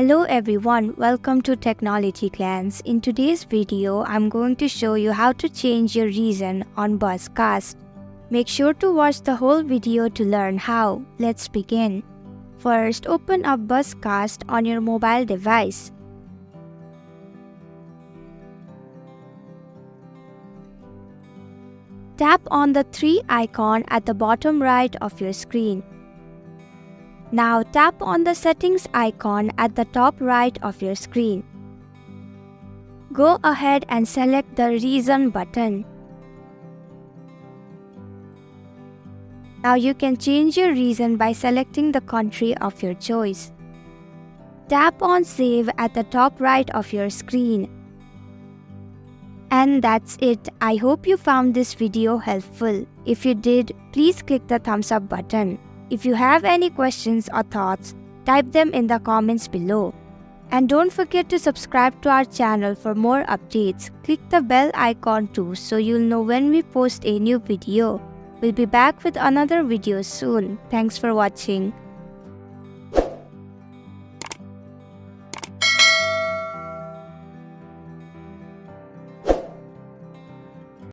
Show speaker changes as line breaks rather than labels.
Hello everyone, welcome to technologyglance. In today's video, I'm going to show you how to change your reason on BuzzCast. Make sure to watch the whole video to learn how. Let's begin. First, open up BuzzCast on your mobile device. Tap on the 3 icon at the bottom right of your screen. Now tap on the settings icon at the top right of your screen. Go ahead and select the reason button. Now you can change your reason by selecting the country of your choice. Tap on save at the top right of your screen. And that's it. I hope you found this video helpful. If you did, please click the thumbs up button. If you have any questions or thoughts, type them in the comments below. And don't forget to subscribe to our channel for more updates. Click the bell icon too so you'll know when we post a new video. We'll be back with another video soon. Thanks for watching.